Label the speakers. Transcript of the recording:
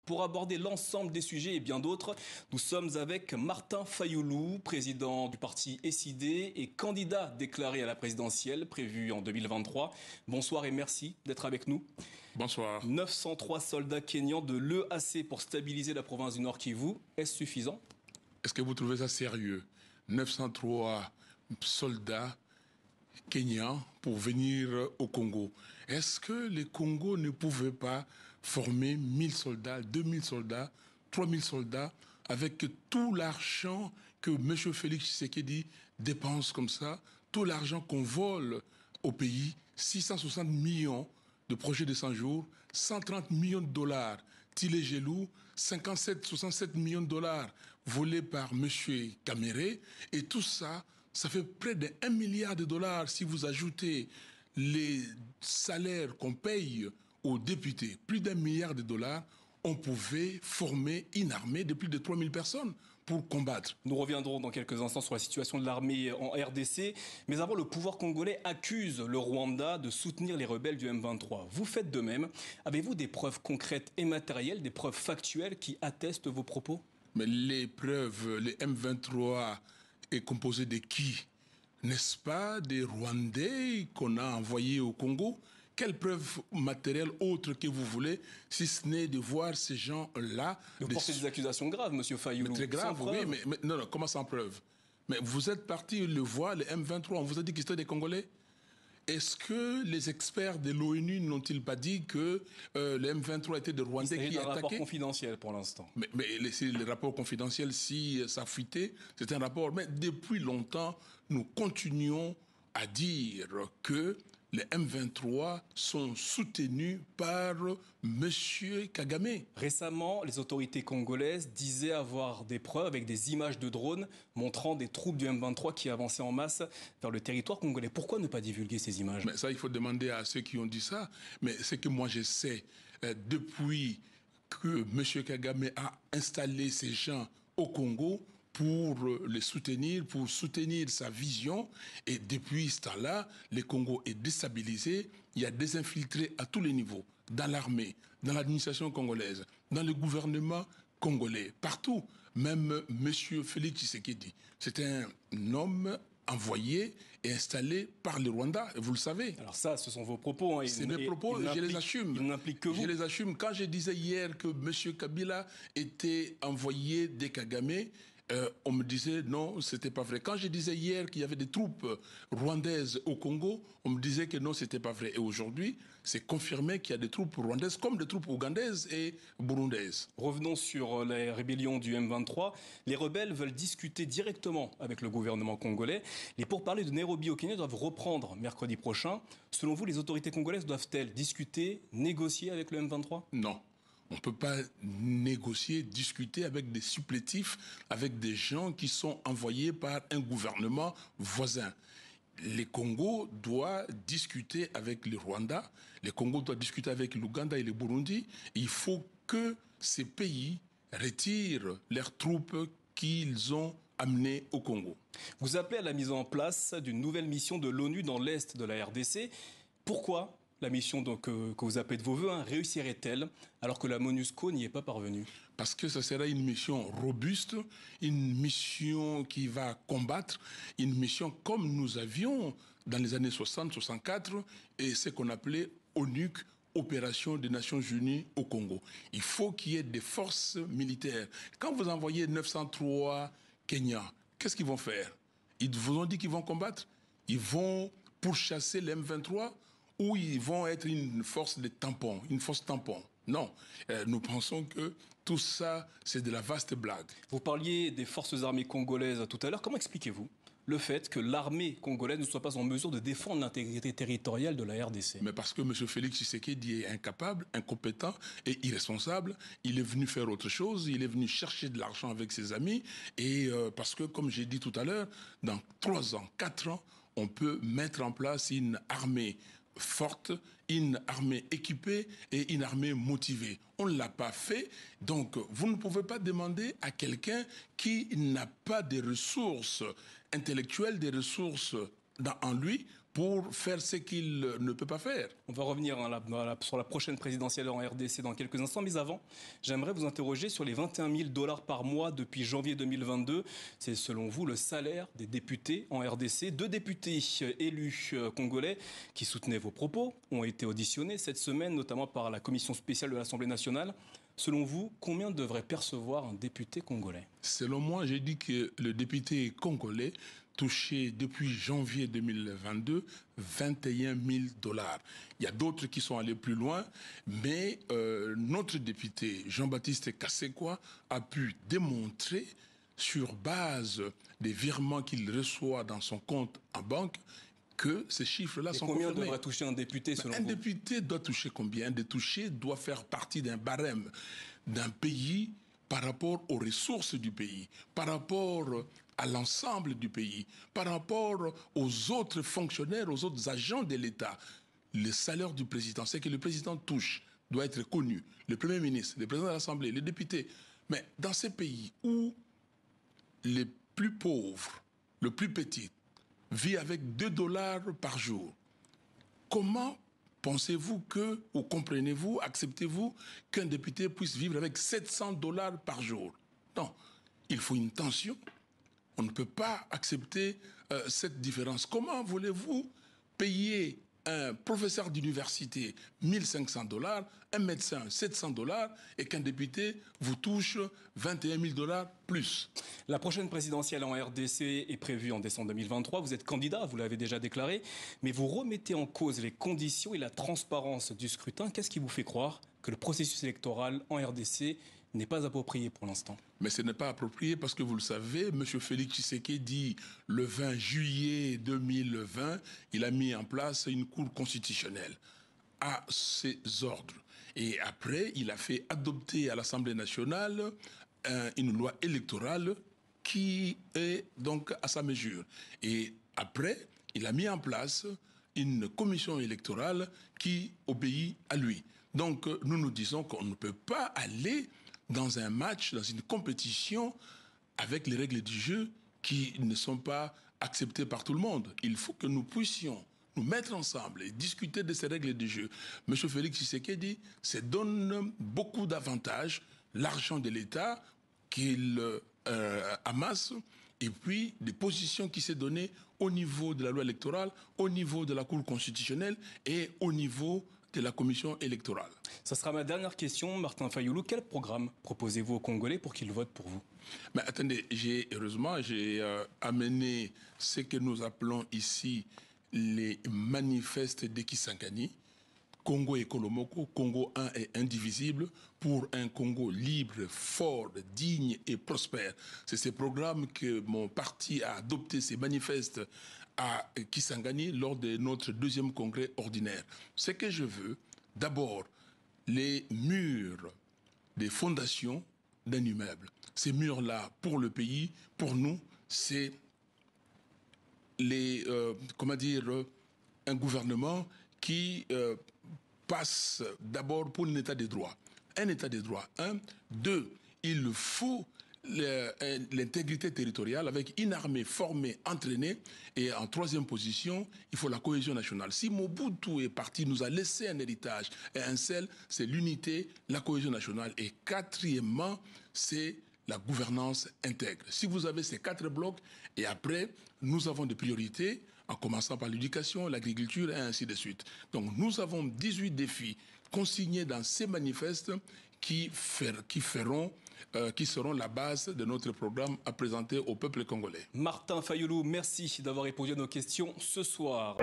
Speaker 1: Pour aborder l'ensemble des sujets et bien d'autres, nous sommes avec Martin Fayoulou, président du parti SID et candidat déclaré à la présidentielle prévue en 2023. Bonsoir et merci d'être avec nous.
Speaker 2: Bonsoir.
Speaker 1: 903 soldats kényans de l'EAC pour stabiliser la province du Nord Kivu. Est-ce suffisant?
Speaker 2: Est-ce que vous trouvez ça sérieux? 903 soldats kenyans pour venir au Congo. Est-ce que les Congos ne pouvaient pas former 1000 soldats, 2000 soldats, 3000 soldats avec tout l'argent que M. Félix Tshisekedi dépense comme ça, tout l'argent qu'on vole au pays, 660 millions de projets de 100 jours, 130 millions de dollars, Tilé Gelou, 67 millions de dollars volés par M. Kamere, et tout ça, ça fait près d'1 milliard de dollars si vous ajoutez les salaires qu'on paye aux députés, plus d'1 milliard de dollars. On pouvait former une armée de plus de 3000 personnes pour combattre.
Speaker 1: Nous reviendrons dans quelques instants sur la situation de l'armée en RDC. Mais avant, le pouvoir congolais accuse le Rwanda de soutenir les rebelles du M23. Vous faites de même. Avez-vous des preuves concrètes et matérielles, des preuves factuelles qui attestent vos propos?
Speaker 2: Mais les preuves, les M23 est composé de qui? N'est-ce pas des Rwandais qu'on a envoyés au Congo? Quelle preuve matérielle autre que vous voulez, si ce n'est de voir ces gens-là...
Speaker 1: Vous portez des accusations graves, monsieur Fayoulou.
Speaker 2: Très grave, oui, mais non, comment sans preuve? Mais vous êtes parti le voir, les M23, on vous a dit qu'ils étaient des Congolais? Est-ce que les experts de l'ONU n'ont-ils pas dit que les M23 étaient des Rwandais qui attaquaient?
Speaker 1: C'est un rapport confidentiel pour l'instant.
Speaker 2: Mais les rapports confidentiels, si ça fuitait, c'est un rapport. Mais depuis longtemps, nous continuons à dire que les M23 sont soutenus par M. Kagame.
Speaker 1: Récemment, les autorités congolaises disaient avoir des preuves avec des images de drones montrant des troupes du M23 qui avançaient en masse vers le territoire congolais. Pourquoi ne pas divulguer ces images?
Speaker 2: Mais ça, il faut demander à ceux qui ont dit ça. Mais c'est que moi, je sais, depuis que M. Kagame a installé ces gens au Congo, pour les soutenir, pour soutenir sa vision. Et depuis ce temps-là, le Congo est déstabilisé. Il y a des infiltrés à tous les niveaux, dans l'armée, dans l'administration congolaise, dans le gouvernement congolais, partout. Même M. Félix Tshisekedi. C'est un homme envoyé et installé par le Rwanda, vous le savez.
Speaker 1: Alors ça, ce sont vos propos. Hein.
Speaker 2: C'est mes propos, je les assume.
Speaker 1: Ils n'impliquent que vous.
Speaker 2: Je les assume. Quand je disais hier que M. Kabila était envoyé des Kagame, on me disait non, c'était pas vrai. Quand je disais hier qu'il y avait des troupes rwandaises au Congo, on me disait que non, c'était pas vrai. Et aujourd'hui, c'est confirmé qu'il y a des troupes rwandaises comme des troupes ougandaises et burundaises.
Speaker 1: Revenons sur la rébellion du M23. Les rebelles veulent discuter directement avec le gouvernement congolais. Les pourparlers de Nairobi au Kenya doivent reprendre mercredi prochain. Selon vous, les autorités congolaises doivent-elles discuter, négocier avec le M23?
Speaker 2: Non. On ne peut pas négocier, discuter avec des supplétifs, avec des gens qui sont envoyés par un gouvernement voisin. Les Congo doivent discuter avec le Rwanda, les Congo doivent discuter avec l'Ouganda et le Burundi. Il faut que ces pays retirent leurs troupes qu'ils ont amenées au Congo.
Speaker 1: Vous appelez à la mise en place d'une nouvelle mission de l'ONU dans l'Est de la RDC. Pourquoi la mission donc, que vous appelez de vos voeux réussirait-elle alors que la MONUSCO n'y est pas parvenue?
Speaker 2: Parce que ça sera une mission robuste, une mission qui va combattre, une mission comme nous avions dans les années 60-64 et ce qu'on appelait ONUC, Opération des Nations Unies au Congo. Il faut qu'il y ait des forces militaires. Quand vous envoyez 903 Kenyans, qu'est-ce qu'ils vont faire? Ils vous ont dit qu'ils vont combattre? Ils vont pourchasser les M23? Ou ils vont être une force de tampon, une force tampon? Non, nous pensons que tout ça, c'est de la vaste blague.
Speaker 1: Vous parliez des forces armées congolaises tout à l'heure. Comment expliquez-vous le fait que l'armée congolaise ne soit pas en mesure de défendre l'intégrité territoriale de la RDC?
Speaker 2: Mais parce que M. Félix Tshisekedi est incapable, incompétent et irresponsable. Il est venu faire autre chose, il est venu chercher de l'argent avec ses amis. Et parce que, comme j'ai dit tout à l'heure, dans 3 ans, 4 ans, on peut mettre en place une armée forte, une armée équipée et une armée motivée. On ne l'a pas fait, donc vous ne pouvez pas demander à quelqu'un qui n'a pas des ressources intellectuelles, des ressources en lui pour faire ce qu'il ne peut pas faire.
Speaker 1: On va revenir sur la prochaine présidentielle en RDC dans quelques instants. Mais avant, j'aimerais vous interroger sur les 21 000 $ par mois depuis janvier 2022. C'est selon vous le salaire des députés en RDC. 2 députés élus congolais qui soutenaient vos propos ont été auditionnés cette semaine, notamment par la commission spéciale de l'Assemblée nationale. Selon vous, combien devrait percevoir un député congolais?
Speaker 2: Selon moi, j'ai dit que le député congolais touché depuis janvier 2022 21 000 $. Il y a d'autres qui sont allés plus loin, mais notre député Jean-Baptiste Kassekwa a pu démontrer, sur base des virements qu'il reçoit dans son compte en banque, que ces chiffres-là sont confirmés.
Speaker 1: Combien devrait toucher un député selon vous?
Speaker 2: Un député doit toucher combien? Un député doit faire partie d'un barème d'un pays par rapport aux ressources du pays, par rapport à l'ensemble du pays, par rapport aux autres fonctionnaires, aux autres agents de l'État. Le salaire du président, c'est que le président touche, doit être connu. Le Premier ministre, le président de l'Assemblée, les députés. Mais dans ces pays où les plus pauvres, le plus petit, vit avec 2 $ par jour, comment pensez-vous que, ou comprenez-vous, acceptez-vous qu'un député puisse vivre avec 700 $ par jour? Non, il faut une tension. On ne peut pas accepter cette différence. Comment voulez-vous payer un professeur d'université 1 500 $, un médecin 700 $, et qu'un député vous touche 21 000 $ plus?
Speaker 1: La prochaine présidentielle en RDC est prévue en décembre 2023. Vous êtes candidat, vous l'avez déjà déclaré, mais vous remettez en cause les conditions et la transparence du scrutin. Qu'est-ce qui vous fait croire que le processus électoral en RDC n'est pas approprié pour l'instant?
Speaker 2: Mais ce n'est pas approprié parce que vous le savez, M. Félix Tshisekedi, le 20 juillet 2020, il a mis en place une cour constitutionnelle à ses ordres. Et après, il a fait adopter à l'Assemblée nationale une loi électorale qui est donc à sa mesure. Et après, il a mis en place une commission électorale qui obéit à lui. Donc, nous nous disons qu'on ne peut pas aller dans un match, dans une compétition, avec les règles du jeu qui ne sont pas acceptées par tout le monde. Il faut que nous puissions nous mettre ensemble et discuter de ces règles du jeu. M. Félix Tshisekedi se donne beaucoup d'avantages, l'argent de l'État qu'il amasse, et puis des positions qui s'est données au niveau de la loi électorale, au niveau de la Cour constitutionnelle et au niveau de la commission électorale.
Speaker 1: Ça sera ma dernière question, Martin Fayulu. Quel programme proposez-vous aux Congolais pour qu'ils votent pour vous?
Speaker 2: Mais attendez, heureusement, j'ai amené ce que nous appelons ici les manifestes de Kisangani, Congo et Kolomoko, Congo un et indivisible, pour un Congo libre, fort, digne et prospère. C'est ces programmes que mon parti a adopté, ces manifestes à Kisangani lors de notre 2e congrès ordinaire. Ce que je veux, d'abord, les murs des fondations d'un immeuble. Ces murs-là, pour le pays, pour nous, c'est un gouvernement qui passe d'abord pour un état de droit. Un état de droit. 1. 2. Il faut l'intégrité territoriale avec une armée formée, entraînée. Et en 3e position, il faut la cohésion nationale. Si Mobutu est parti, nous a laissé un héritage et un seul, c'est l'unité, la cohésion nationale. Et 4e, c'est la gouvernance intègre. Si vous avez ces 4 blocs, et après, nous avons des priorités, en commençant par l'éducation, l'agriculture et ainsi de suite. Donc nous avons 18 défis consignés dans ces manifestes qui seront la base de notre programme à présenter au peuple congolais.
Speaker 1: Martin Fayulu, merci d'avoir répondu à nos questions ce soir.